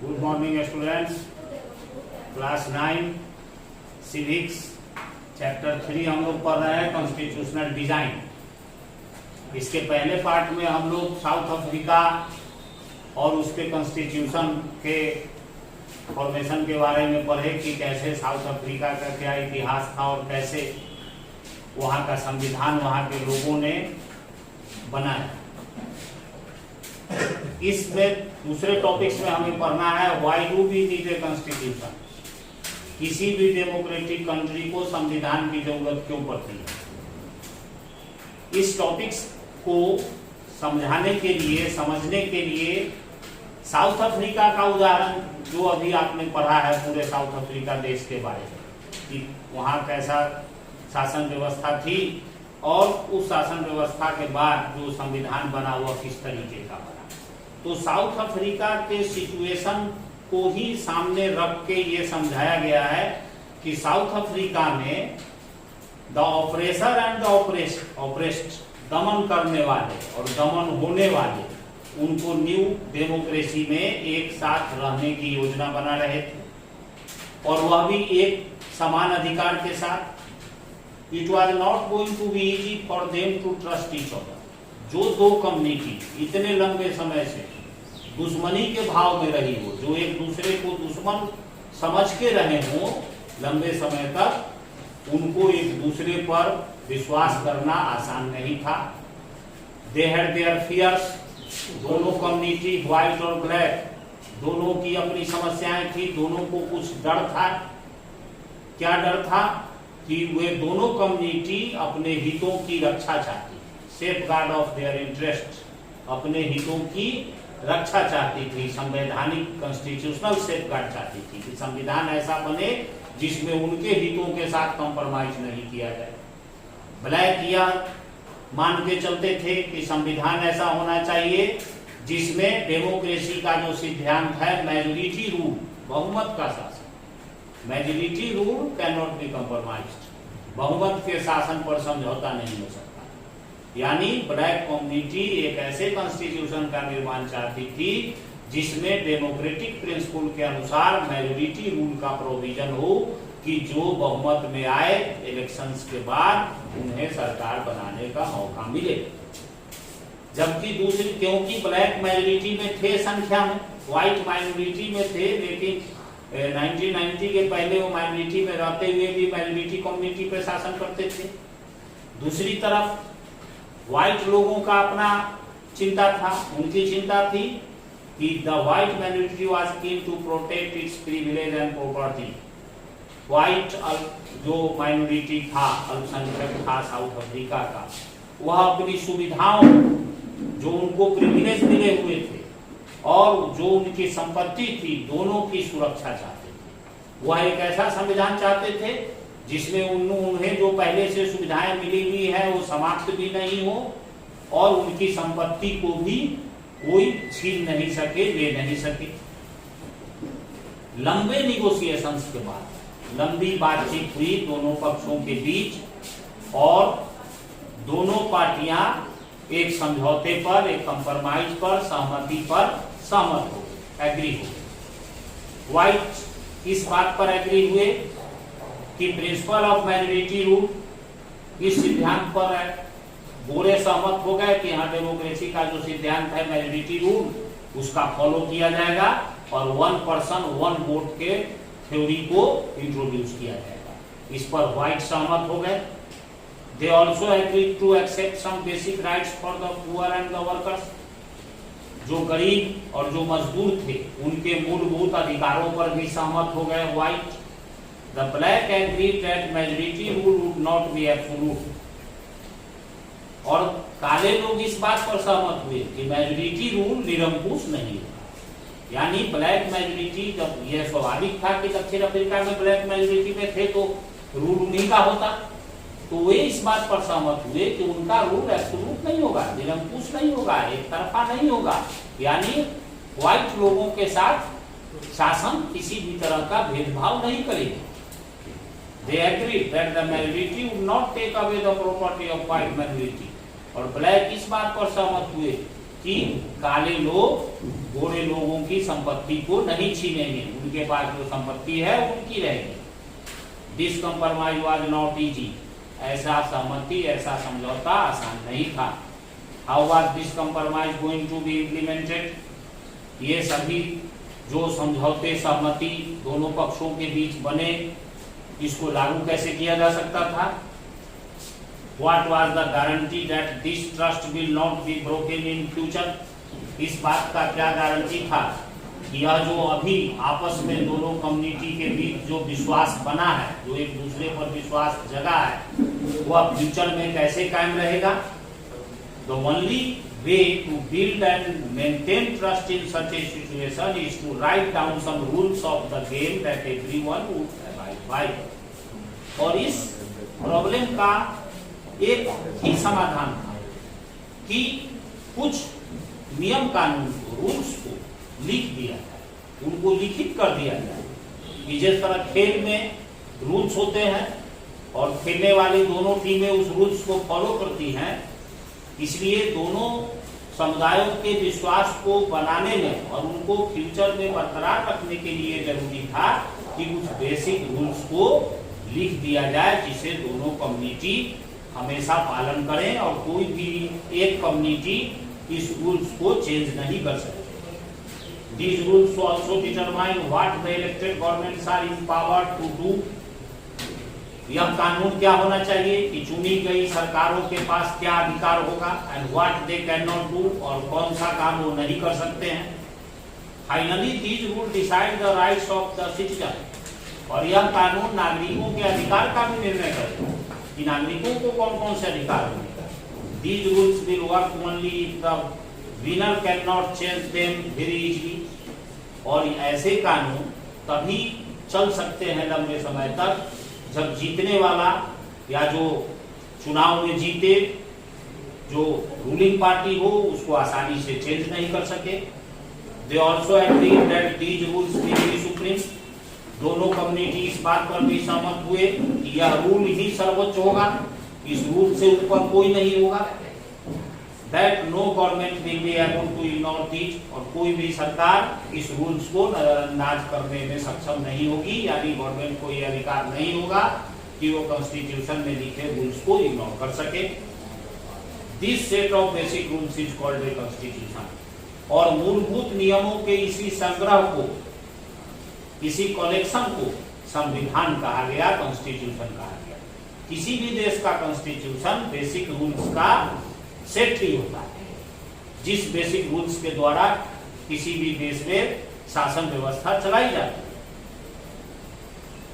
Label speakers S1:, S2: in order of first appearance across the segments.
S1: Good morning students. Class 9 civics chapter 3 हम लोग पढ़ रहे हैं कॉन्स्टिट्यूशनल डिजाइन। इसके पहले पार्ट में हम लोग साउथ अफ्रीका और उसके कॉन्स्टिट्यूशन के फॉर्मेशन के बारे में पढ़े कि कैसे साउथ अफ्रीका का क्या इतिहास था और कैसे वहाँ का संविधान वहाँ के लोगों ने बनाया। इसमें दूसरे टॉपिक्स में हमें पढ़ना है why do we need a constitution. किसी भी डेमोक्रेटिक कंट्री को संविधान की जरूरत क्यों पड़ती है। इस टॉपिक्स को समझाने के लिए, समझने के लिए साउथ अफ्रीका का उदाहरण जो अभी आपने पढ़ा है पूरे साउथ अफ्रीका देश के बारे में कि वहाँ कैसा शासन व्यवस्था थी और उस शासन व्यवस्था के बाद जो संविधान बना हुआ किस तरीके का बना। तो साउथ अफ्रीका के सिचुएशन को ही सामने रख के ये समझाया गया है कि साउथ अफ्रीका में the oppressor and the oppressed, दमन करने वाले और दमन होने वाले, उनको न्यू डेमोक्रेसी में एक साथ रहने की योजना बना रहे थे और वह भी एक समान अधिकार के साथ। It was not going to be easy for them to trust each other. जो दो कम्युनिटी इतने लंबे समय से दुश्मनी के भाव में रही हो, जो एक दूसरे को दुश्मन समझ के रहे हो लंबे समय तक, उनको एक दूसरे पर विश्वास करना आसान नहीं था। They had their fears. दोनों कम्युनिटी व्हाइट और ब्लैक दोनों की अपनी समस्याएं थी, दोनों को कुछ डर था। क्या डर था कि वे दोनों कम्युनिटी अपने हितों की रक्षा चाहती, safe guard of their interest, अपने हितों की रक्षा चाहती थी। संवैधानिक कॉन्स्टिट्यूशनल सेफ गार्ड चाहती थी कि संविधान ऐसा बने जिसमें उनके हितों के साथ कॉम्प्रोमाइज नहीं किया जाए। ब्लैक यह मान के चलते थे कि संविधान ऐसा होना चाहिए जिसमें डेमोक्रेसी का जो सिद्धांत है, मेजॉरिटी रूल, बहुमत का शासन, majority rule can not be compromised, बहुमत के शासन पर समझौता नहीं हो सकता। यानी ब्लैक कम्युनिटी एक ऐसे कॉन्स्टिट्यूशन का निर्माण चाहती थी जिसमें डेमोक्रेटिक प्रिंसिपल के अनुसार मेजॉरिटी रूल का प्रोविजन हो कि जो बहुमत में आए इलेक्शंस के बाद उन्हें सरकार बनाने का मौका मिले। जबकि दूसरी, क्योंकि ब्लैक मेजॉरिटी में थे संख्या में, व्हाइट माइनॉरिटी में थे, लेकिन 1990 के पहले वो माइनॉरिटी में रहते हुए भी मेजॉरिटी कम्युनिटी पर शासन करते थे। दूसरी तरफ व्हाइट लोगों का अपना चिंता था, उनकी चिंता थी कि the white minority was keen to protect its privilege and property. White जो माइनॉरिटी था, अल्पसंख्यक था साउथ अफ्रीका का, वह अपनी सुविधाओं, जो उनको प्रिविलेज मिले हुए थे और जो उनकी संपत्ति थी, दोनों की सुरक्षा चाहते थे। वह एक ऐसा संविधान चाहते थे जिसमें उन्हें जो पहले से सुविधाएं मिली हुई है वो समाप्त भी नहीं हो और उनकी संपत्ति को भी कोई छीन नहीं सके, ले नहीं सके। लंबे निगोशिएशंस के बाद, लंबी बातचीत हुई दोनों पक्षों के बीच और दोनों पार्टियां एक समझौते पर, एक कंप्रोमाइज पर, सहमति पर सहमत हो गए, एग्री हो गए। व्हाइट इस बात पर एग्री हुए कि प्रिंसिपल ऑफ मेजॉरिटी रूल, इस सिद्धांत पर गोरे सहमत हो गए कि हाँ, डेमोक्रेसी का जो सिद्धांत है मेजॉरिटी रूल, उसका फॉलो किया जाएगा और वन पर्सन वन वोट के थ्योरी को इंट्रोड्यूस किया जाएगा। इस पर व्हाइट सहमत हो गए। They also agreed to accept some basic rights for the poor and the workers. जो गरीब और जो मजदूर थे उनके मूलभूत अधिकारों पर भी सहमत हो गए white. The black agreed that majority rule would not be absolute। और काले लोग इस बात पर सहमत हुए कि मेजॉरिटी रूल निरंकुश नहीं होगा। यानी ब्लैक मेजॉरिटी, जब यह स्वाभाविक था कि दक्षिण अफ्रीका में ब्लैक मेजॉरिटी में थे तो रूल उन्हीं का होता, तो वे इस बात पर सहमत हुए कि उनका रूल एब्सोल्यूट नहीं होगा, निरंकुश नहीं होगा, एक तरफा नहीं होगा। यानी व्हाइट लोगों के साथ शासन किसी भी तरह का भेदभाव नहीं करेगा। They agreed that the majority would not take away the property of white minority। और ब्लैक इस बात पर सहमत हुए कि काले लोग गोरे लोगों की संपत्ति को नहीं छीनेंगे, उनके पास जो संपत्ति है उनकी रहेगी। This compromise was not easy, ऐसा सहमति, ऐसा समझौता आसान नहीं था। How was this compromise going to be implemented, ये सभी जो समझौते सहमति दोनों पक्षों के बीच बने, इसको लागू कैसे किया जा सकता था? What was the guarantee that this trust will not be broken in future? इस बात का क्या गारंटी था कि यह जो अभी आपस में दोनों कम्युनिटी के बीच जो विश्वास बना है, जो एक दूसरे पर विश्वास जगा है, वह फ्यूचर में कैसे कायम रहेगा? The only way to build and maintain trust in such a situation is to write down some rules of the game that everyone would abide by. और इस प्रॉब्लम का एक ही समाधान था कि कुछ नियम कानून को, रूल्स को लिख दिया जाए, उनको लिखित कर दिया जाए कि जिस तरह खेल में रूल्स होते हैं और खेलने वाली दोनों टीमें उस रूल्स को फॉलो करती हैं, इसलिए दोनों समुदायों के विश्वास को बनाने में और उनको फ्यूचर में बरकरार रखने के लिए जरूरी था कि कुछ बेसिक रूल्स को लिख दिया जाए जिसे दोनों कम्युनिटी हमेशा पालन करें और कोई भी एक कम्युनिटी इस रूल्स को चेंज नहीं कर सकते। These rules also determine what the elected governments are empowered to do. यह कानून क्या होना चाहिए कि चुनी गई सरकारों के पास क्या अधिकार होगा, and what they cannot do, और कौन सा काम वो नहीं कर सकते हैं। Finally, these rules decide the rights of the citizen. और यह कानून नागरिकों के अधिकार का भी निर्णय करेगा कि नागरिकों को कौन कौन से अधिकार होंगे। These rules will work only if the winner cannot change them very easily. और ऐसे कानून तभी चल सकते हैं लंबे समय तक जब जीतने वाला या जो चुनाव में जीते, जो रूलिंग पार्टी हो, उसको आसानी से चेंज नहीं कर सके। They also agree that these rules will be supreme. दोनों कम्युनिटी इस बात पर भी सहमत हुए कि यह रूल ही सर्वोच्च होगा, इस रूल से ऊपर कोई नहीं होगा। That no government will be able to ignore these, और कोई भी सरकार इस रूल्स को नजरअंदाज करने में सक्षम नहीं होगी, यानी गवर्नमेंट को यह अधिकार नहीं होगा कि वो कॉन्स्टिट्यूशन में लिखे रूल्स को इग्नोर कर सके। This set of basic rules is called a constitution. और मूलभूत नियमों के इसी संग्रह को, इसी कलेक्शन को संविधान कहा गया, कॉन्स्टिट्यूशन कहा गया। किसी भी देश का कॉन्स्टिट्यूशन बेसिक रूल्स का सेट ही होता है, जिस बेसिक रूल्स के द्वारा किसी भी देश में शासन व्यवस्था चलाई जाती है।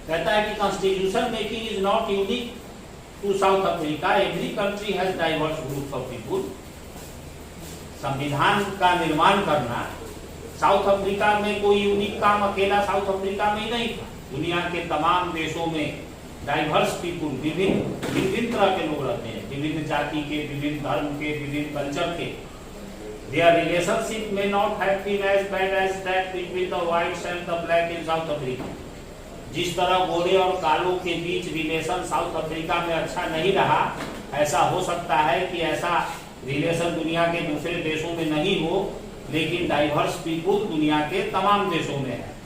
S1: कहता है कि constitution making is not unique to South Africa, every country has diverse groups of people. संविधान का निर्माण करना साउथ अफ्रीका में कोई यूनिक काम अकेला साउथ अफ्रीका में ही नहीं था। दुनिया के तमाम देशों में डाइवर्स पीपुल, विभिन्न तरह के लोग रहते हैं, विभिन्न जाति के, विभिन्न धर्म के, विभिन्न कल्चर के। Their relationship may not have been as bad as that between the whites and the black in South Africa. जिस तरह गोरे और कालों के बीच रिलेशन साउथ अफ्रीका में अच्छा नहीं रहा, ऐसा हो सकता है कि ऐसा रिलेशन दुनिया के दूसरे देशों में नहीं हो, लेकिन डाइवर्स पीपुल दुनिया के तमाम देशों में है।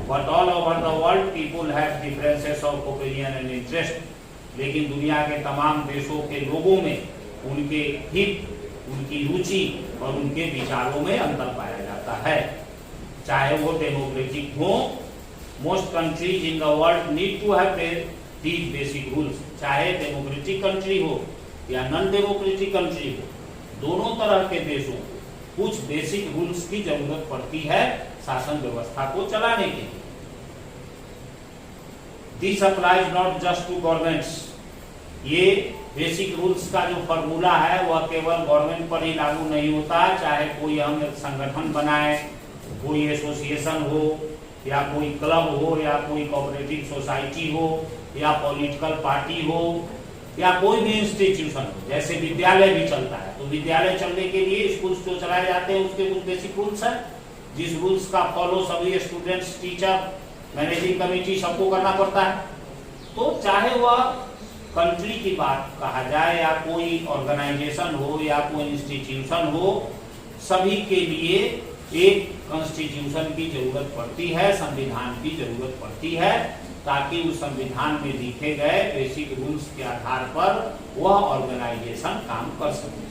S1: But all over the world people have differences of opinion and interest. लेकिन दुनिया के तमाम देशों के लोगों में उनके हित, उनकी रुचि और उनके विचारों में अंतर पाया जाता है, चाहे वो डेमोक्रेटिक हो। Most countries in the world need to have these basic rules, चाहे डेमोक्रेटिक कंट्री हो या नॉन डेमोक्रेटिक कंट्री हो, दोनों तरह के देशों को कुछ बेसिक रूल्स की जरूरत पड़ती है शासन व्यवस्था को चलाने के लिए। This applies not just to governments, ये बेसिक रूल्स का जो फॉर्मूला है वह केवल गवर्नमेंट पर ही लागू नहीं होता, चाहे कोई हम संगठन बनाए, कोई एसोसिएशन हो या कोई क्लब हो या कोई कोऑपरेटिव सोसाइटी हो या पॉलिटिकल पार्टी हो या कोई भी इंस्टीट्यूशन हो। जैसे विद्यालय भी चलता है, तो विद्यालय चलने के लिए स्कूल्स जो चलाए जाते हैं उसके कुछ बेसिक रूल्स हैं, जिस रूल्स का फॉलो सभी स्टूडेंट्स, टीचर, मैनेजिंग कमेटी सबको करना पड़ता है। तो चाहे वह कंट्री की बात कहा जाए या कोई ऑर्गेनाइजेशन हो या कोई इंस्टीट्यूशन हो, सभी के लिए एक कॉन्स्टिट्यूशन की जरूरत पड़ती है, संविधान की जरूरत पड़ती है, ताकि उस संविधान में लिखे गए बेसिक रूल्स के आधार पर वह ऑर्गेनाइजेशन काम कर सके।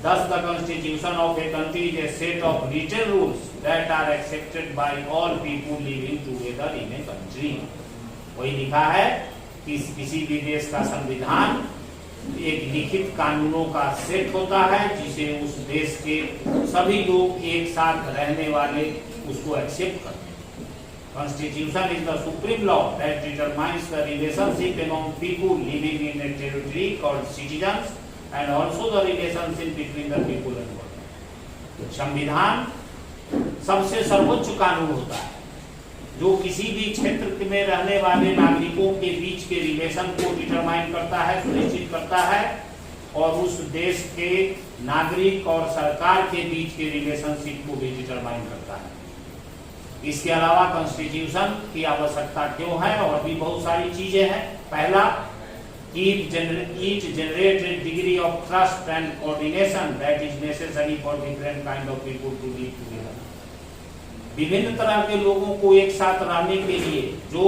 S1: Thus, the constitution of a country is a set of written rules that are accepted by all people living together in a country. वही लिखा है कि किसी भी देश का संविधान एक लिखित कानूनों का सेट होता है जिसे उस देश के सभी लोग एक साथ रहने वाले उसको एक्सेप्ट करते हैं। Constitution is the supreme law that determines the relationship among people living in a territory called citizens and also the relationship between the people and government. संविधान सबसे सर्वोच्च कानून होता है जो किसी भी क्षेत्र में रहने वाले नागरिकों के बीच के रिलेशन को डिटरमाइन करता है, सुनिश्चित करता है, और उस देश के नागरिक और सरकार के बीच के रिलेशनशिप को भी डिटरमाइन करता है। इसके अलावा कॉन्स्टिट्यूशन की आवश्यकता क्यों है, और भी बहुत सारी चीजें हैं। पहला, it generates a degree of trust and coordination that is necessary for different kind of people to live together. विभिन्न तरह के लोगों को एक साथ रहने के लिए जो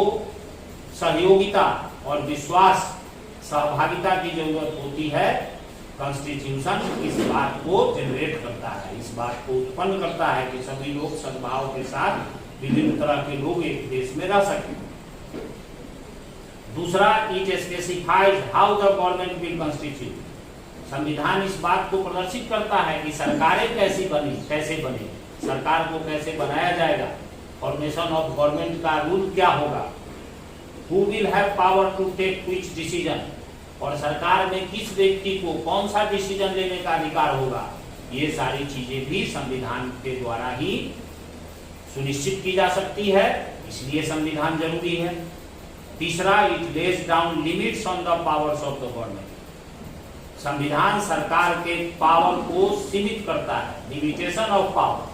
S1: सहयोगिता और विश्वास, सहभागिता की जरूरत होती है, कॉन्स्टिट्यूशन इस बात को जनरेट करता है, इस बात को उत्पन्न करता है कि सभी लोग सद्भाव के साथ विभिन्न तरह के लोग एक देश में रह सकें। दूसरा, it specifies how the government will constitute. संविधान इस बात को प्रदर्शित करता है कि सरकारें कैसे बने, सरकार को कैसे बनाया जाएगा, फॉर्मेशन ऑफ गवर्नमेंट का रूल क्या होगा, who will have power to take which decision, और सरकार में किस व्यक्ति को कौन सा डिसीजन लेने का अधिकार होगा। ये सारी चीजें भी संविधान के द्वारा ही सुनिश्चित की जा सकती है, इसलिए संविधान जरूरी है। तीसरा, it lays down limits on the powers of the government. संविधान सरकार के पावर को सीमित करता है, लिमिटेशन ऑफ पावर।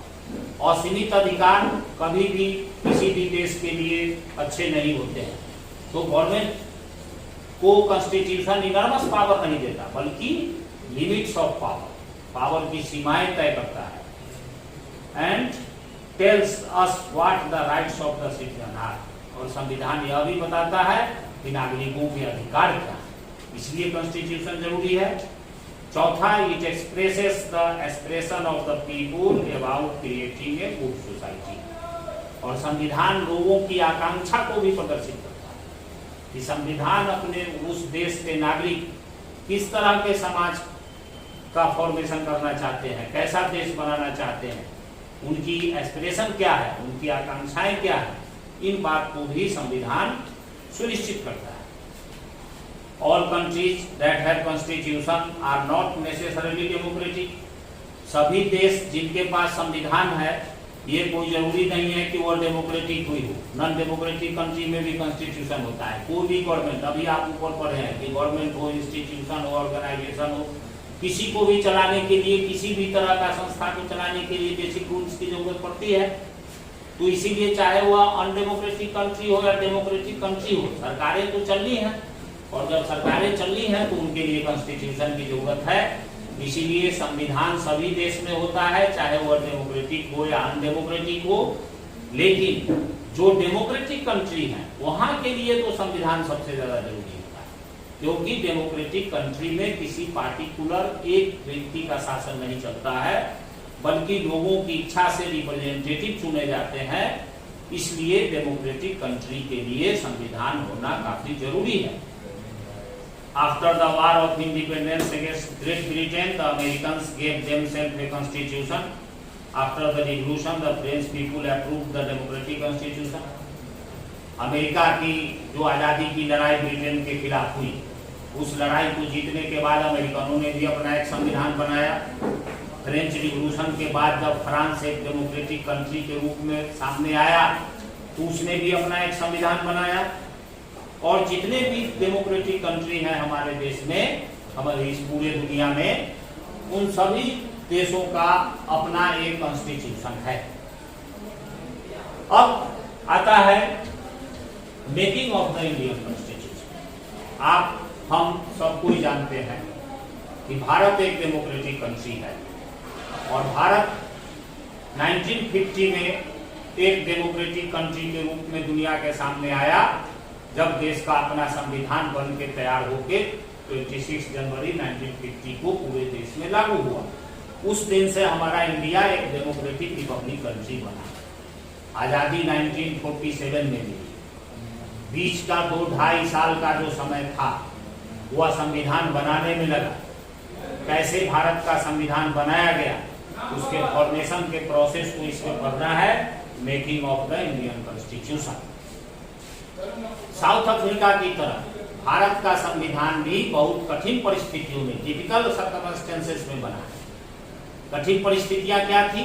S1: असीमित अधिकार कभी भी किसी भी देश के लिए अच्छे नहीं होते हैं। तो गवर्नमेंट को कॉन्स्टिट्यूशन इनॉर्मस पावर नहीं देता, बल्कि लिमिट्स ऑफ पावर की सीमाएं तय करता है। And tells us what the rights of the citizen are, और संविधान यह भी बताता है कि नागरिकों के अधिकार क्या है, इसलिए कॉन्स्टिट्यूशन जरूरी है। चौथा, it expresses the aspiration of the people about creating a good society, और संविधान लोगों की आकांक्षा को भी प्रदर्शित करता है कि संविधान अपने उस देश के नागरिक किस तरह के समाज का फॉर्मेशन करना चाहते हैं, कैसा देश बनाना चाहते हैं, उनकी एस्पिरेशन क्या है, उनकी आकांक्षाएं क्या है, इन बात को भी संविधान सुनिश्चित करता है। All countries that have constitution are not necessarily democratic. सभी देश जिनके पास संविधान है, ये कोई जरूरी नहीं है कि वो डेमोक्रेटिक हुई हो। नॉन डेमोक्रेटिक कंट्री में भी कॉन्स्टिट्यूशन होता है। कोई भी गवर्नमेंट, अभी आप ऊपर पढ़े हैं कि गवर्नमेंट हो, इंस्टीट्यूशन हो, ऑर्गेनाइजेशन हो, किसी को भी चलाने के लिए, किसी भी तरह का संस्था को चलाने के लिए बेसिक रूल्स की जरूरत पड़ती है। तो इसीलिए चाहे वह अनडेमोक्रेटिक कंट्री हो या डेमोक्रेटिक कंट्री हो, सरकारें तो चलनी है, और जब सरकारें चलनी है तो उनके लिए कॉन्स्टिट्यूशन की जरूरत है। इसीलिए संविधान सभी देश में होता है, चाहे वह डेमोक्रेटिक हो या अनडेमोक्रेटिक हो। लेकिन जो डेमोक्रेटिक कंट्री है वहां के लिए तो संविधान सबसे ज्यादा जरूरी होता है, क्योंकि डेमोक्रेटिक कंट्री में किसी पार्टिकुलर एक व्यक्ति का शासन नहीं चलता है, बल्कि लोगों की इच्छा से रिप्रेजेंटेटिव चुने जाते हैं। इसलिए डेमोक्रेटिक कंट्री के लिए संविधान होना काफी जरूरी है। After the War of Independence against Great Britain, the Americans gave themselves a constitution. After the Revolution, the French people approved the democratic constitution. America की जो आज़ादी की लड़ाई ब्रिटेन के खिलाफ हुई, उस लड़ाई को जीतने के बाद अमेरिकनों ने भी अपना एक संविधान बनाया। फ्रेंच रिवॉल्यूशन के बाद जब फ्रांस एक डेमोक्रेटिक कंट्री के रूप में सामने आया, तो उसने भी अपना एक संविधान बनाया। और जितने भी डेमोक्रेटिक कंट्री हैं हमारे देश में, हमारे इस पूरे दुनिया में, उन सभी देशों का अपना एक कॉन्स्टिट्यूशन है। अब आता है making of the Indian constitution. हम सबको ही जानते हैं कि भारत एक डेमोक्रेटिक कंट्री है। और भारत 1950 में एक डेमोक्रेटिक कंट्री के रूप में दुनिया के सामने आया, जब देश का अपना संविधान बन के तैयार होके 26 जनवरी 1950 को पूरे देश में लागू हुआ। उस दिन से हमारा इंडिया एक डेमोक्रेटिक रिपब्लिक कंट्री बना। आजादी 1947 में मिली। बीच का 2-2.5 साल का जो समय था वह संविधान बनाने में लगा। कैसे भारत का संविधान बनाया गया, उसके फॉर्मेशन के प्रोसेस को इसमें पढ़ना है, making of the Indian constitution. South Africa की तरह भारत का संविधान भी बहुत कठिन परिस्थितियों में, टिपिकल सर्कमस्टेंसेस में बना है। कठिन परिस्थितियां क्या थी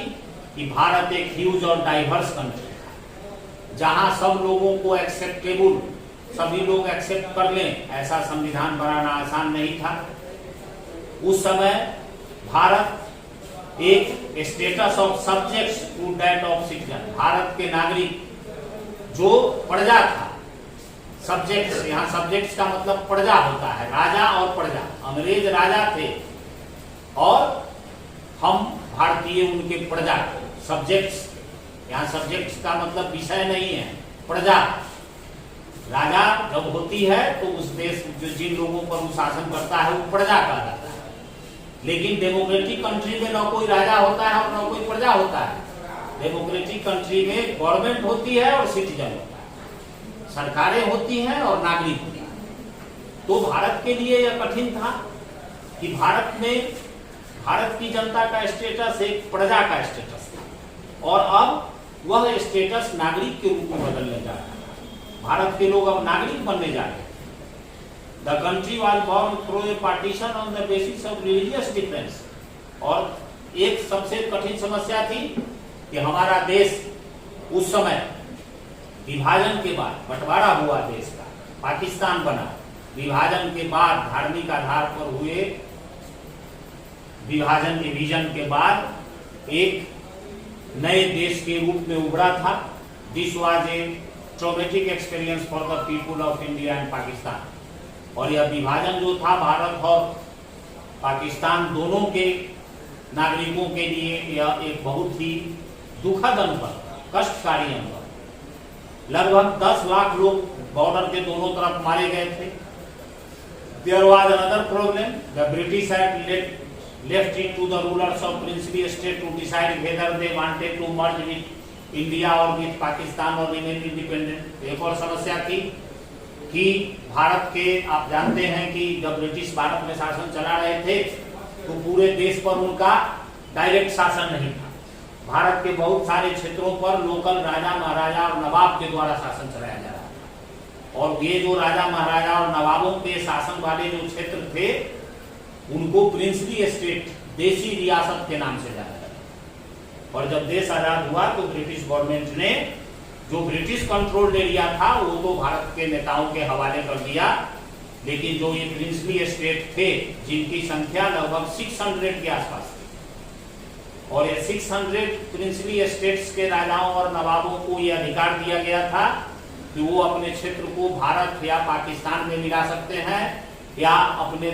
S1: कि भारत एक ह्यूज और डाइवर्स कंट्री था, जहां सब लोगों को एक्सेप्टेबल, सभी लोग एक्सेप्ट कर लें, ऐसा संविधान बनाना आसान नहीं था। उस समय भारत एक status of subjects to that of citizen, भारत के नागरिक जो प्रजा था, सब्जेक्ट्स, यहाँ सब्जेक्ट्स का मतलब प्रजा होता है, राजा और प्रजा। अंग्रेज राजा थे और हम भारतीय उनके प्रजा, सब्जेक्ट्स। यहाँ सब्जेक्ट्स का मतलब विषय नहीं है, प्रजा। राजा जब होती है तो उस देश जो जिन लोगों पर वो शासन करता है वो प्रजा कहा जाता है। लेकिन डेमोक्रेटिक कंट्री में न कोई राजा होता है और न कोई प्रजा होता है। डेमोक्रेटिक कंट्री में गवर्नमेंट होती है और सिटीजन होता है, सरकारें होती हैं और नागरिक होता है। तो भारत के लिए यह कठिन था कि भारत में भारत की जनता का स्टेटस एक प्रजा का स्टेटस था और अब वह स्टेटस नागरिक के रूप में बदलने जा रहा है। भारत के लोग अब नागरिक बनने जा रहे हैं। The country was born through a partition on the basis of religious difference. और एक सबसे कठिन समस्या थी कि हमारा देश उस समय विभाजन के बाद बंटवारा हुआ, देश का पाकिस्तान बना। विभाजन के बाद धार्मिक आधार पर हुए डिवीजन के बाद एक नए देश के रूप में उभरा था। This was a traumatic experience for the people of India and Pakistan. और यह विभाजन जो था भारत और पाकिस्तान दोनों के नागरिकों के लिए यह एक बहुत ही दुखद अनुभव, कष्टकारी अनुभव। लगभग 10 लाख लोग बॉर्डर के दोनों तरफ मारे गए थे। There was another problem, the British had left it to the rulers of princely state to decide whether they wanted to merge with India or with Pakistan or remain independent। एक और समस्या थी कि भारत के, आप जानते हैं कि जब ब्रिटिश भारत में शासन चला रहे थे तो पूरे देश पर उनका डायरेक्ट शासन नहीं था। भारत के बहुत सारे क्षेत्रों पर लोकल राजा महाराजा और नवाब के द्वारा शासन चलाया जा रहा था। और ये जो राजा महाराजा और नवाबों के शासन वाले जो क्षेत्र थे उनको प्रिंसली स्टेट, देशी रियासत के नाम से जाना जाता। और जब देश आजाद हुआ तो ब्रिटिश गवर्नमेंट ने जो ब्रिटिश कंट्रोल्ड एरिया था वो तो भारत के नेताओं के हवाले कर दिया, लेकिन जो ये प्रिंसली स्टेट थे जिनकी संख्या लगभग 600 के आसपास थी, और ये 600 प्रिंसली स्टेट्स के राजाओं और नवाबों को ये अधिकार दिया गया था कि वो अपने क्षेत्र को भारत या पाकिस्तान में मिला सकते हैं या अपने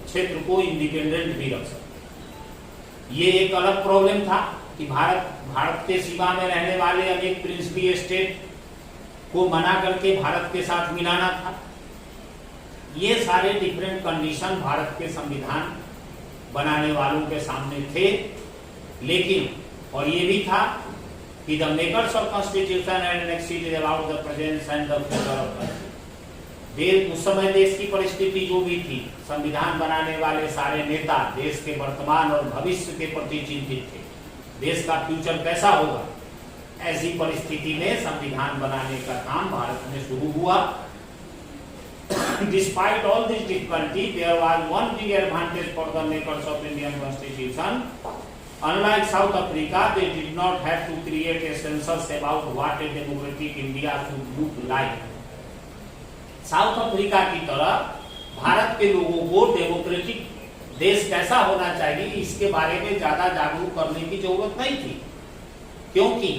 S1: क्षेत्र को इंडिपेंडेंट भी रख सकते। ये एक अलग प्रॉब्लम था कि भारत के सीमा में रहने वाले अनेक प्रिंसली स्टेट को मना करके भारत के साथ मिलाना था। ये सारे डिफरेंट कंडीशन भारत के संविधान बनाने वालों के सामने थे। लेकिन और ये भी था कि the makers of constitution and exceed about the presence and the future of country. उस समय देश की परिस्थिति जो भी थी, संविधान बनाने वाले सारे नेता देश के वर्तमान और भविष्य के प्रति चिंतित थे। देश का फ्यूचर कैसा होगा, ऐसी परिस्थिति में संविधान बनाने का काम भारत में शुरू हुआ। Despite all this difficulty, there was one big advantage for the makers of Indian Constitution. Unlike South Africa, they did not have to create a census about what a democratic India should look like. South Africa की तरह भारत के लोगों को democratic देश कैसा होना चाहिए इसके बारे में ज्यादा जागरूक करने की जरूरत नहीं थी, क्योंकि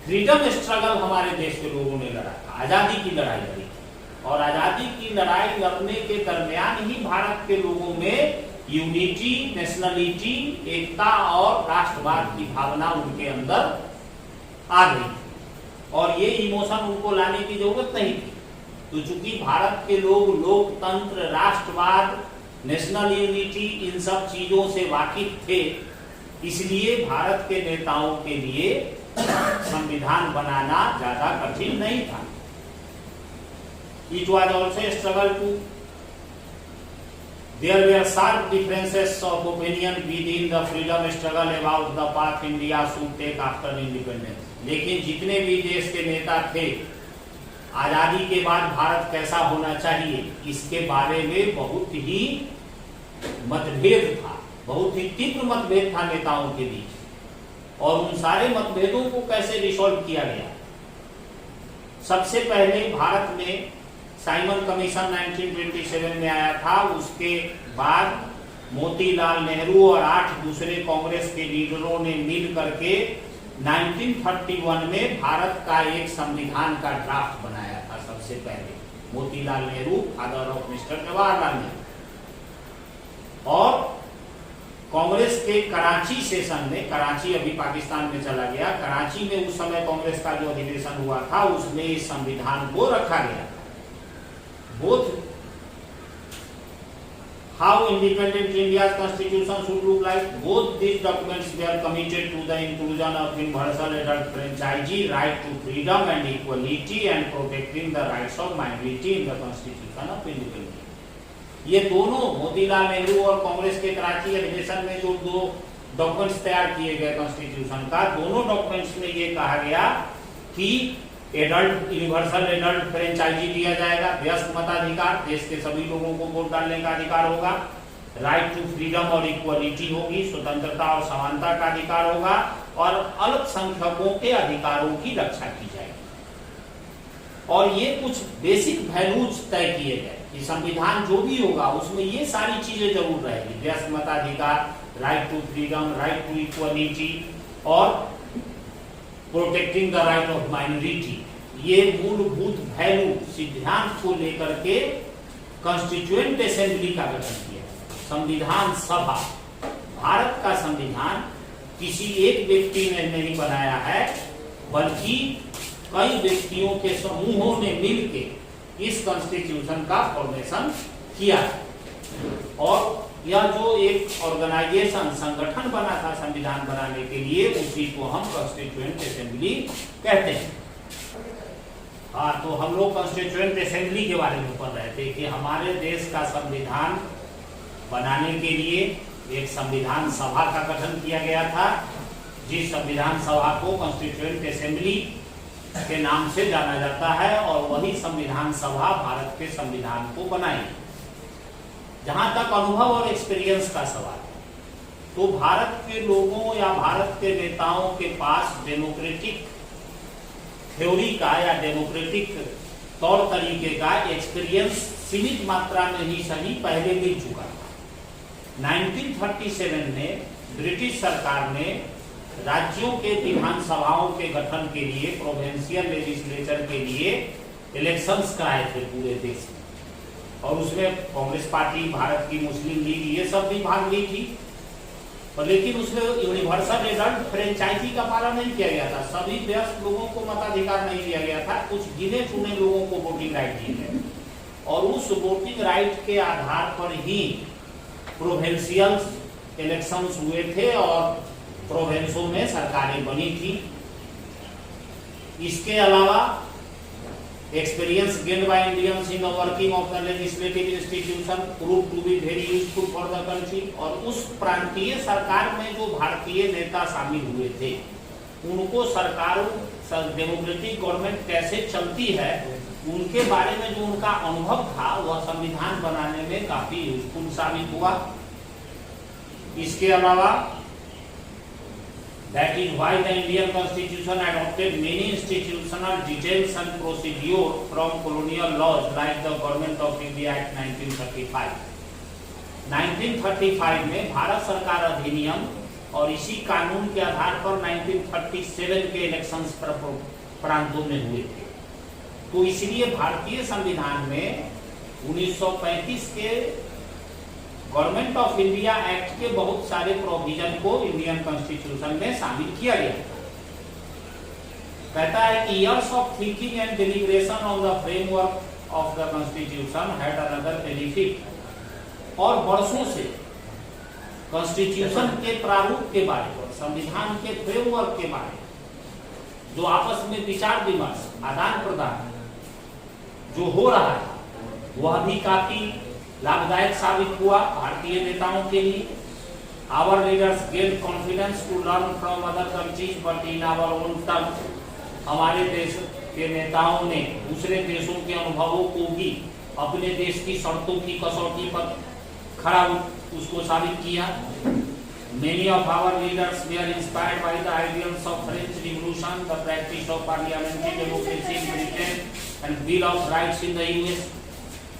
S1: फ्रीडम स्ट्रगल हमारे देश के लोगों ने लड़ा था, आजादी की लड़ाई लड़ी थी। और आजादी की लड़ाई लड़ने के दरमियान ही भारत के लोगों में यूनिटी, नेशनलिटी, एकता और राष्ट्रवाद की भावना उनके अंदर आ गई और ये इमोशन उनको लाने की जरूरत नहीं थी। तो चूंकि भारत के लोग लोकतंत्र, राष्ट्रवाद, नेशनल यूनिटी, इन सब चीजों से वाकिफ थे, इसलिए भारत के नेताओं के लिए संविधान बनाना ज्यादा कठिन नहीं था। It was also a struggle to there were sharp differences of opinion within the freedom struggle about the path India should take after independence. लेकिन जितने भी देश के नेता थे, आजादी के बाद भारत कैसा होना चाहिए, इसके बारे में बहुत ही मतभेद था, बहुत ही तीव्र मतभेद था नेताओं के बीच। और उन सारे मतभेदों को कैसे रिसॉल्व किया गया? सबसे पहले भारत में साइमन कमीशन 1927 में आया था। उसके बाद मोतीलाल नेहरू और 8 दूसरे कांग्रेस के लीडरों ने मिल करके 1931 में भारत का एक संविधान का ड्राफ्ट बनाया था। सबसे पहले Motilal Nehru, father of mister Jawaharlal Nehru, और कांग्रेस के कराची सेशन में, कराची अभी पाकिस्तान में चला गया, कराची में उस समय कांग्रेस का जो अधिवेशन हुआ था उसमें इस संविधान को रखा गया। Both how independent India's constitution should look like, both these documents were committed to the inclusion of universal adult franchisee, right to freedom and equality and protecting the rights of minority in the constitution of independence. ये दोनों मोतीलाल नेहरू और कांग्रेस के कराची अधिवेशन में जो 2 documents तैयार किए गए कॉन्स्टिट्यूशन का, दोनों डॉक्यूमेंट्स में ये कहा गया कि एडल्ट, यूनिवर्सल एडल्ट फ्रेंचाइजी दिया जाएगा, वयस्क मताधिकार, देश के सभी लोगों को वोट डालने का अधिकार होगा, राइट टू फ्रीडम और इक्वलिटी होगी, स्वतंत्रता और समानता का अधिकार होगा, और अल्पसंख्यकों के अधिकारों की रक्षा की जाएगी। और ये कुछ बेसिक वैल्यूज तय किए गए कि संविधान जो भी होगा उसमें ये सारी चीजें जरूर रहेगी, वयस्क मताधिकार, right to freedom, right to equality और protecting the right of minority. ये मूलभूत वैल्यू सिद्धांत को लेकर के कॉन्स्टिट्यूएंट असेंबली का गठन किया। संविधान सभा, भारत का संविधान किसी एक व्यक्ति ने नहीं बनाया है, बल्कि कई व्यक्तियों के समूहों ने मिलकर इस कॉन्स्टिट्यूशन का फॉर्मेशन किया। और यह जो एक ऑर्गेनाइजेशन, संगठन बना था संविधान बनाने के लिए, उसी को हम कॉन्स्टिट्यूएंट असेंबली कहते हैं। हाँ, तो हम लोग कॉन्स्टिट्यूएंट असेंबली के बारे में पढ़ रहे थे कि हमारे देश का संविधान बनाने के लिए एक संविधान सभा का गठन किया गया था, जिस संविधान सभा को कॉन्स्टिट्यूएंट असेंबली के नाम से जाना जाता है, और वही संविधान सभा भारत के संविधान को बनाई। जहां तक अनुभव और एक्सपीरियंस का सवाल है, तो भारत के लोगों या भारत के नेताओं के पास डेमोक्रेटिक थ्योरी का या डेमोक्रेटिक तौर तरीके का एक्सपीरियंस सीमित मात्रा में ही सही पहले मिल चुका था। 1937 में ब्रिटिश सरकार ने राज्यों के विधानसभाओं के गठन के लिए, प्रोविंशियल लेजिस्लेचर के लिए इलेक्शंस कराए थे पूरे देश में, और उसमें कांग्रेस पार्टी, भारत की मुस्लिम लीग, ये सब भी भाग ली थी। और लेकिन उसमें यूनिवर्सल एडल्ट फ्रेंचाइजी का पालन नहीं किया गया था। सभी वयस्क लोगों को मताधिकार नहीं दिया गया था, कुछ गिने चुने लोगों को वोटिंग राइट दिए गए, और उस वोटिंग राइट के आधार पर ही प्रोविंशियल इलेक्शंस हुए थे और प्रोविंसों में सरकारें बनी थी। इसके अलावा experience gained by Indians in the working of the legislative institution proved to be very useful for the country। और उस प्रांतीय सरकार में जो भारतीय नेता शामिल हुए थे, उनको सरकारों, डेमोक्रेटिक गवर्नमेंट कैसे चलती है, उनके बारे में जो उनका अनुभव था, वह संविधान बनाने में काफी यूजफुल साबित हुआ। इसके अलावा that is why the Indian Constitution adopted many institutional details and procedure from colonial laws like the Government of India Act 1935। 1935 में भारत सरकार अधिनियम और इसी कानून के आधार पर 1937 के इलेक्शंस प्रांतों में हुए थे। तो इसलिए भारतीय संविधान में 1935 के गवर्नमेंट ऑफ इंडिया एक्ट के बहुत सारे प्रोविजन को इंडियन कॉन्स्टिट्यूशन में शामिल किया गया। कहता है कि years of thinking and deliberation on the framework of the constitution had another benefit, और वर्षों से कॉन्स्टिट्यूशन के प्रारूप के बारे में, संविधान के फ्रेमवर्क के बारे में जो आपस में विचार विमर्श, आदान प्रदान जो हो रहा है वह भी काफी लाभदायक साबित हुआ भारतीय नेताओं के लिए। Our leaders gain confidence to learn from other countries but in our own terms, हमारे देश के नेताओं ने दूसरे देशों के अनुभवों को भी अपने देश की शर्तों की कसौटी पर खड़ा उसको साबित किया। Many of our leaders were inspired by the ideals of French Revolution, the practice of parliamentary democracy in Britain, and Bill of Rights in the US.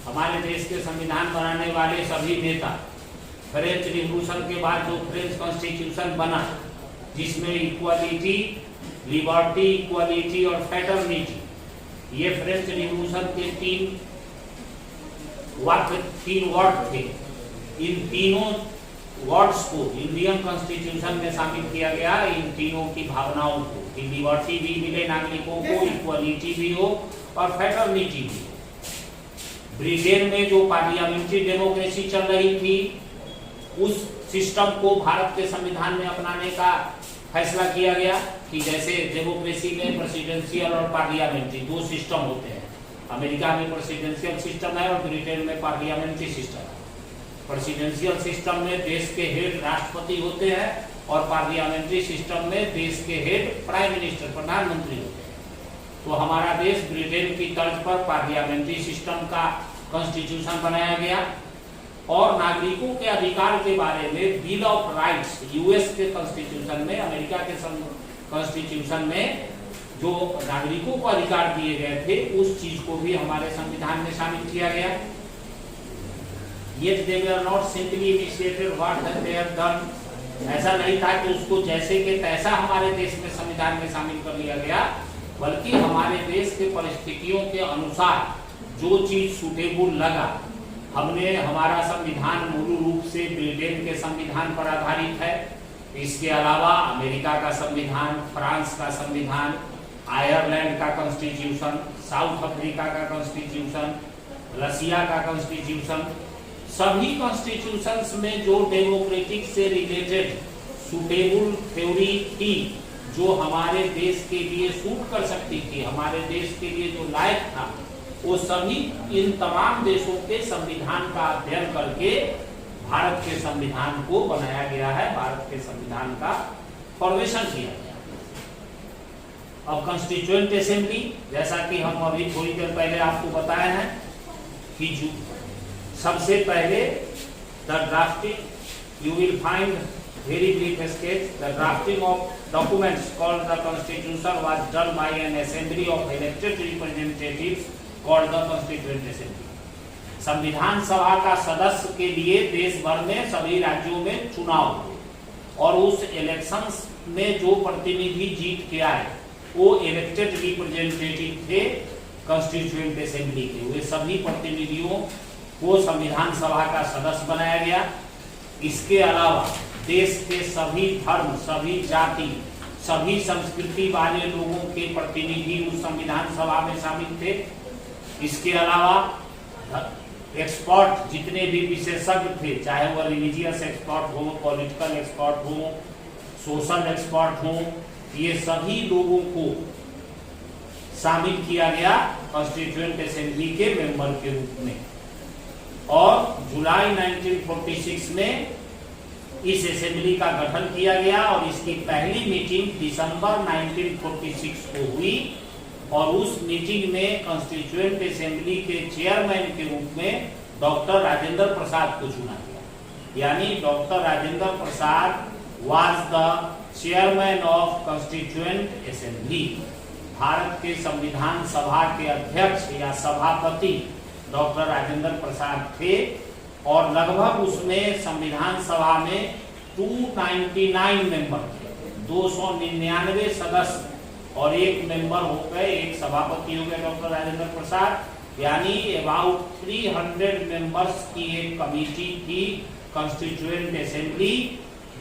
S1: हमारे देश के संविधान बनाने वाले सभी नेता फ्रेंच रिवॉल्यूशन के बाद जो फ्रेंच कॉन्स्टिट्यूशन बना, जिसमें इक्वालिटी, लिबर्टी, इक्वालिटी और फ्रेटर्निटी, ये फ्रेंच रिवॉल्यूशन के तीन वर्ड थे। इन तीनों वर्ड्स को इंडियन कॉन्स्टिट्यूशन में शामिल किया गया, इन तीनों की भावनाओं को, कि लिबर्टी भी मिले नागरिकों को, इक्वालिटी भी हो और फ्रेटर्निटी भी हो। ब्रिटेन में जो पार्लियामेंट्री डेमोक्रेसी चल रही थी, उस सिस्टम को भारत के संविधान में अपनाने का फैसला किया गया कि जैसे डेमोक्रेसी में प्रेसिडेंशियल और पार्लियामेंट्री दो सिस्टम होते हैं। अमेरिका में प्रेसिडेंशियल सिस्टम है और ब्रिटेन में पार्लियामेंट्री सिस्टम है। प्रेसिडेंशियल सिस्टम में देश के हेड राष्ट्रपति होते हैं और पार्लियामेंट्री सिस्टम में देश के हेड प्राइम मिनिस्टर, प्रधानमंत्री होते हैं। तो हमारा देश ब्रिटेन की तर्ज पर पार्लियामेंट्री सिस्टम का कॉन्स्टिट्यूशन बनाया गया और नागरिकों के अधिकार के बारे में बिल ऑफ राइट्स यूएस के कॉन्स्टिट्यूशन में, अमेरिका के कॉन्स्टिट्यूशन में जो नागरिकों को अधिकार दिए गए थे, उस चीज को भी हमारे संविधान में शामिल किया गया। Yet they were not simply initiated what they have done. ऐसा नहीं था कि उसको जैसे के तैसा हमारे देश में संविधान में शामिल कर लिया गया, बल्कि हमारे देश के परिस्थितियों के अनुसार जो चीज सूटेबल लगा, हमने हमारा संविधान मूल रूप से ब्रिटेन के संविधान पर आधारित है। इसके अलावा अमेरिका का संविधान, फ्रांस का संविधान, आयरलैंड का कॉन्स्टिट्यूशन, साउथ अफ्रीका का कॉन्स्टिट्यूशन, रसिया का कॉन्स्टिट्यूशन, सभी कॉन्स्टिट्यूशंस में जो डेमोक्रेटिक से रिलेटेड सूटेबल थ्योरी थी, जो हमारे देश के लिए सूट कर सकती थी, हमारे देश के लिए जो लायक था, वो सभी इन तमाम देशों के संविधान का अध्ययन करके भारत के संविधान को बनाया गया है, भारत के संविधान का फॉर्मेशन किया गया। अब कॉन्स्टिट्यूएंट असेंबली, जैसा कि हम अभी थोड़ी देर पहले आपको बताए हैं कि जो सबसे पहले the drafting, you will find very brief sketch, the drafting of documents called the constitution was done by N assembly of elected representatives called the constituent assembly. संविधान सभा का सदस्य के लिए देश भर में सभी राज्यों में चुनाव हुए और उस इलेक्शंस में जो प्रतिनिधि जीत के आए वो इलेक्टेड रिप्रेजेंटेटिव थे कॉन्स्टिट्यूएंट असेंबली के। वे सभी प्रतिनिधियों को संविधान सभा का सदस्य बनाया गया। इसके अलावा देश के सभी धर्म, सभी जाति, सभी संस्कृति वाले लोगों के प्रतिनिधि उस संविधान सभा में शामिल थे। इसके अलावा एक्सपर्ट, जितने भी विशेषज्ञ थे, चाहे वह रिलीजियस एक्सपर्ट हो, पॉलिटिकल एक्सपर्ट हो, सोशल एक्सपर्ट हो, ये सभी लोगों को शामिल किया गया कॉन्स्टिट्यूएंट असेंबली के मेंबर के रूप में। और जुलाई 1946 में इस असेंबली का गठन किया गया और इसकी पहली मीटिंग दिसंबर 1946 को हुई और उस मीटिंग में कॉन्स्टिट्यूएंट असेंबली के चेयरमैन के रूप में डॉक्टर राजेंद्र प्रसाद को चुना गया। यानी doctor Rajendra Prasad was the chairman of constituent assembly. Bharat के संविधान सभा के अध्यक्ष या सभापति डॉक्टर राजेंद्र प्रसाद थे और लगभग उसमें संविधान सभा में 299 मेंबर थे, 299 सदस्य और एक मेंबर हो गए, एक सभापति हो गए डॉक्टर राजेंद्र प्रसाद। यानी अबाउट 300 मेंबर्स की एक कमेटी थी कॉन्स्टिट्यूएंट असेंबली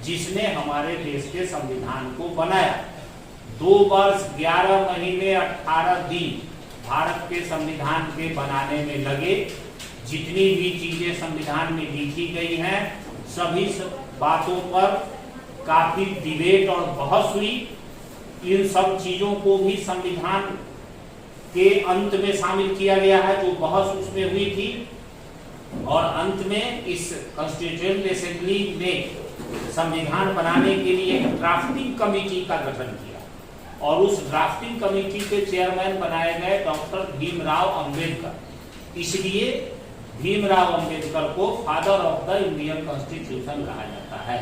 S1: जिसने हमारे देश के संविधान को बनाया। 2 वर्ष 11 महीने 18 दिन भारत के संविधान के बनाने में लगे। जितनी भी चीजें संविधान में लिखी गई हैं सभी बातों पर काफी डिबेट और बहस हुई। इन सब चीजों को भी संविधान के अंत में शामिल किया गया है जो बहस उसमें हुई थी, और अंत में इस कॉन्स्टिट्यूएंट असेंबली ने संविधान बनाने के लिए एक ड्राफ्टिंग कमेटी का गठन किया, और उस ड्राफ्टिंग कमेटी के चेयरमैन बनाए गए डॉक्टर भीमराव अंबेडकर। इसलिए भीमराव अंबेडकर को father of the Indian constitution कहा जाता है।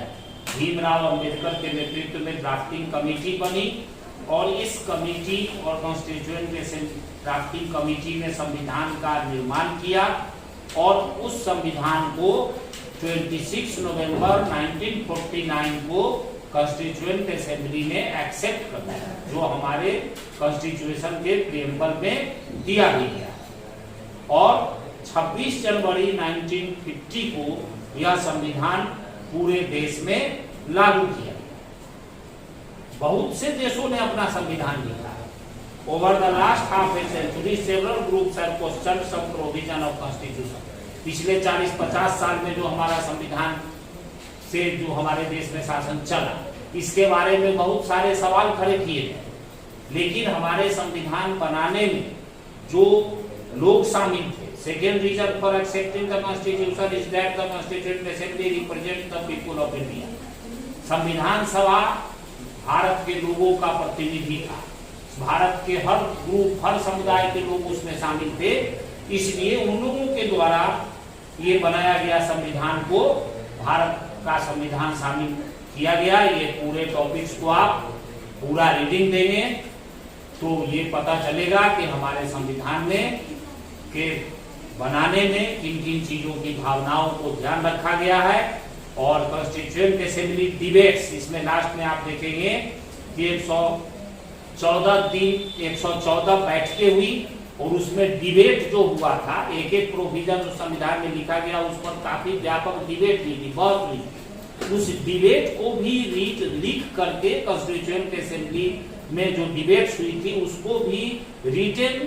S1: भीमराव अंबेडकर के नेतृत्व में ड्राफ्टिंग कमेटी बनी, और इस कमेटी और कॉन्स्टिट्यूएंट असेंबली ड्राफ्टिंग कमेटी ने संविधान का निर्माण किया, और उस संविधान को 26 नवंबर 1949 को कॉन्स्टिट्यूएंट असेंबली ने एक्सेप्ट कर लिया, जो हमारे कॉन्स्टिट्यूशन के प्रीएम्बल में दिया भी गया। और 26 जनवरी 1950 को यह संविधान पूरे देश में लागू किया। बहुत से देशों ने अपना संविधान लिखा है। Over the last half a century several groups have questioned some provision of constitution. पिछले 40-50 साल में जो हमारा संविधान से जो हमारे देश में शासन चला, इसके बारे में बहुत सारे सवाल खड़े किए गए। लेकिन हमारे संविधान बनाने में जो लोग शामिल थे, second reason for accepting the constitution is that the constituent assembly represent the people of India. संविधान सभा भारत के लोगों का प्रतिनिधि था। भारत के हर ग्रुप, हर समुदाय के लोग उसमें शामिल थे, इसलिए उन लोगों के द्वारा ये बनाया गया संविधान को भारत का संविधान शामिल किया गया। ये पूरे टॉपिक्स को आप पूरा रीडिंग देंगे तो ये पता चलेगा कि हमारे संविधान में के बनाने में किन किन चीजों की भावनाओं को ध्यान रखा गया है। और कॉन्स्टिट्यूएंट असेंबली डिबेट्स, इसमें लास्ट में आप देखेंगे कि 114 बैठकें हुई, और उसमें डिबेट जो हुआ था, एक एक प्रोविजन जो संविधान में लिखा गया उस पर काफी व्यापक डिबेट हुई थी, बहुत हुई। उस डिबेट को भी लिख करके कॉन्स्टिट्यूएंट असेंबली में जो डिबेट्स हुई थी उसको भी रिटन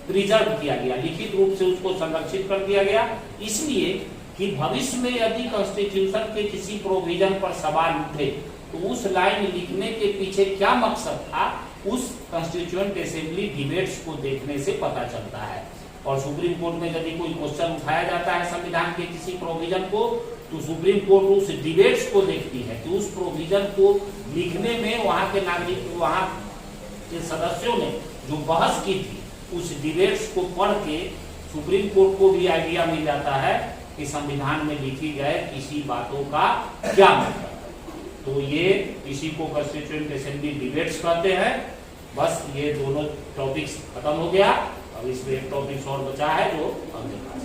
S1: प्रिजर्व किया गया, लिखित रूप से उसको संरक्षित कर दिया गया। इसलिए कि भविष्य में यदि कॉन्स्टिट्यूशन के किसी प्रोविजन पर सवाल उठे तो उस लाइन लिखने के पीछे क्या मकसद था, उस कॉन्स्टिट्यूएंट असेंबली डिबेट्स को देखने से पता चलता है। और सुप्रीम कोर्ट में यदि कोई क्वेश्चन उठाया जाता है संविधान के किसी प्रोविजन को, तो सुप्रीम कोर्ट उस डिबेट्स को देखती है कि उस प्रोविजन को लिखने में वहां के नागरिक, वहां के सदस्यों ने जो बहस की थी, उस डिबेट्स को पढ़ के सुप्रीम कोर्ट को भी आइडिया मिल जाता है कि संविधान में लिखी गए किसी बातों का क्या मतलब। तो ये इसी को कॉन्स्टिट्यूएंट असेंबली डिबेट्स कहते हैं। बस ये दोनों टॉपिक्स खत्म हो गया। अब इसमें एक टॉपिक्स और बचा है जो अगले क्लास